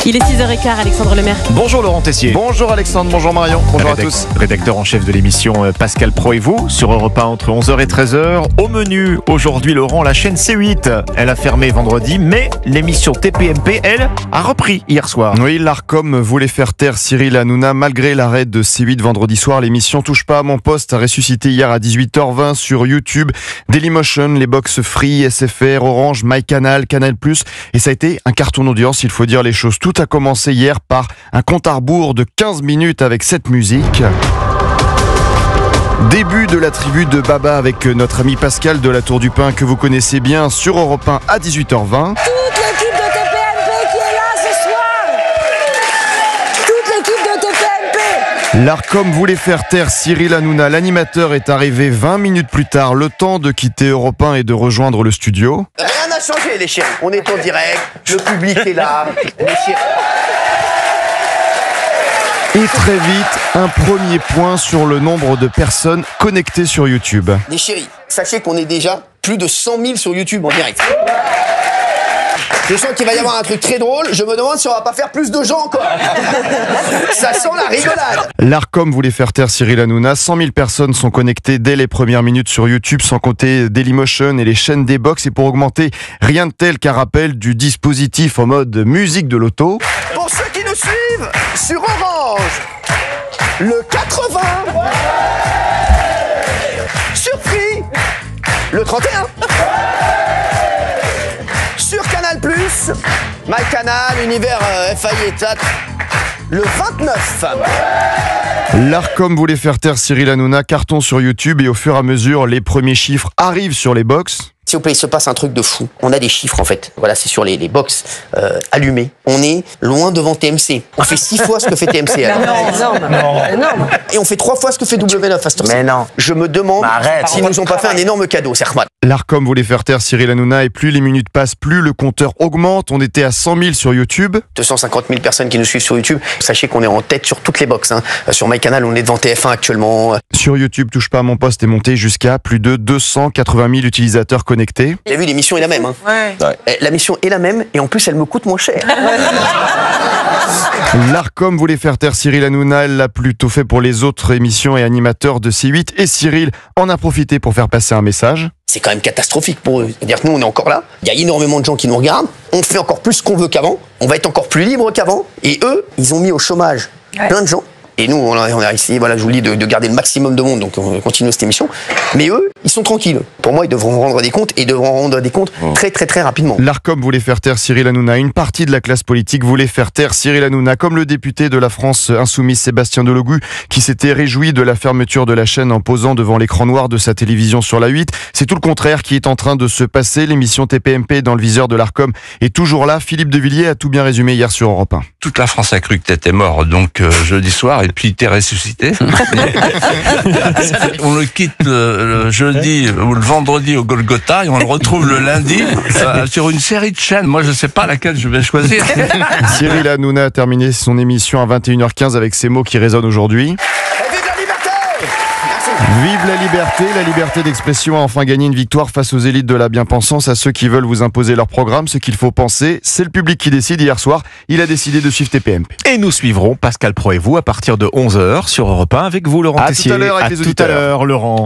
Il est 6h15, Alexandre Lemaire. Bonjour Laurent Tessier. Bonjour Alexandre, bonjour Marion, bonjour à tous. Rédacteur en chef de l'émission Pascal Pro et vous sur Europe 1 entre 11h et 13h. Au menu, aujourd'hui Laurent, la chaîne C8. Elle a fermé vendredi, mais l'émission TPMP, elle, a repris hier soir. Oui, l'Arcom voulait faire taire Cyril Hanouna malgré l'arrêt de C8 vendredi soir. L'émission Touche pas à mon poste a ressuscité hier à 18h20 sur YouTube, Dailymotion, les box Free, SFR, Orange, MyCanal, Canal+. Et ça a été un carton d'audience, il faut dire les choses. Tout a commencé hier par un compte à rebours de 15 minutes avec cette musique. Début de la tribu de Baba avec notre ami Pascal de la Tour du Pin que vous connaissez bien sur Europe 1 à 18h20. Toute l'équipe de TPMP qui est là ce soir. Toute l'équipe de TPMP. L'Arcom voulait faire taire Cyril Hanouna. L'animateur est arrivé 20 minutes plus tard, le temps de quitter Europe 1 et de rejoindre le studio. Rien n'a changé les chéris. On est en direct, le public est là. Les chéris. Et très vite, un premier point sur le nombre de personnes connectées sur YouTube. Les chéris, sachez qu'on est déjà plus de 100 000 sur YouTube en direct. Je sens qu'il va y avoir un truc très drôle. Je me demande si on va pas faire plus de gens encore. Ça sent la rigolade. L'Arcom voulait faire taire Cyril Hanouna. 100 000 personnes sont connectées dès les premières minutes sur YouTube, sans compter Dailymotion et les chaînes des box. Et pour augmenter, rien de tel qu'un rappel du dispositif en mode musique de l'auto. Pour ceux qui nous suivent sur Orange, le 80. Sur Free, le 31. Sur Canal+, MyCanal, Univers, FAI État, le 29. L'Arcom voulait faire taire Cyril Hanouna, carton sur YouTube, et au fur et à mesure, les premiers chiffres arrivent sur les box. S'il vous plaît, il se passe un truc de fou. On a des chiffres en fait. Voilà, c'est sur les box allumées. On est loin devant TMC. On fait 6 fois ce que fait TMC. Énorme. Et on fait 3 fois ce que fait W9 à cette heure-ci. Mais non. Je me demande s'ils nous ont pas fait un énorme cadeau, Sermat. L'Arcom voulait faire taire Cyril Hanouna, et plus les minutes passent, plus le compteur augmente. On était à 100 000 sur YouTube. 250 000 personnes qui nous suivent sur YouTube. Sachez qu'on est en tête sur toutes les box. Sur MyCanal, on est devant TF1 actuellement. Sur YouTube, Touche pas à mon poste est monté jusqu'à plus de 280 000 utilisateurs connectés. Vous avez vu, l'émission est la même. Ouais. La mission est la même et en plus, elle me coûte moins cher. L'Arcom voulait faire taire Cyril Hanouna, elle l'a plutôt fait pour les autres émissions et animateurs de C8. Et Cyril en a profité pour faire passer un message. C'est quand même catastrophique pour eux. C'est-à-dire que nous, on est encore là. Il y a énormément de gens qui nous regardent. On fait encore plus ce qu'on veut qu'avant. On va être encore plus libre qu'avant. Et eux, ils ont mis au chômage plein de gens. Et nous, on a essayé, voilà, je vous le dis, de garder le maximum de monde, donc on continue cette émission. Mais eux, ils sont tranquilles. Pour moi, ils devront rendre des comptes, et devront rendre des comptes très rapidement. L'Arcom voulait faire taire Cyril Hanouna. Une partie de la classe politique voulait faire taire Cyril Hanouna, comme le député de la France Insoumise Sébastien Delogu, qui s'était réjoui de la fermeture de la chaîne en posant devant l'écran noir de sa télévision sur la 8. C'est tout le contraire qui est en train de se passer. L'émission TPMP dans le viseur de l'Arcom est toujours là. Philippe Devilliers a tout bien résumé hier sur Europe 1. Toute la France a cru que t'étais mort, donc jeudi soir, et puis t'es ressuscité. On le quitte le jeudi ou le vendredi au Golgotha et on le retrouve le lundi sur une série de chaînes. Moi, je sais pas laquelle je vais choisir. Cyril Hanouna a terminé son émission à 21h15 avec ces mots qui résonnent aujourd'hui. Et vive la liberté! Merci. Vive la liberté d'expression a enfin gagné une victoire face aux élites de la bien-pensance, à ceux qui veulent vous imposer leur programme. Ce qu'il faut penser, c'est le public qui décide. Hier soir, il a décidé de suivre TPMP. Et nous suivrons Pascal Pro et vous à partir de 11h sur Europe 1 avec vous Laurent À Tessier. tout à l'heure avec les auditeurs. Tout à l'heure Laurent.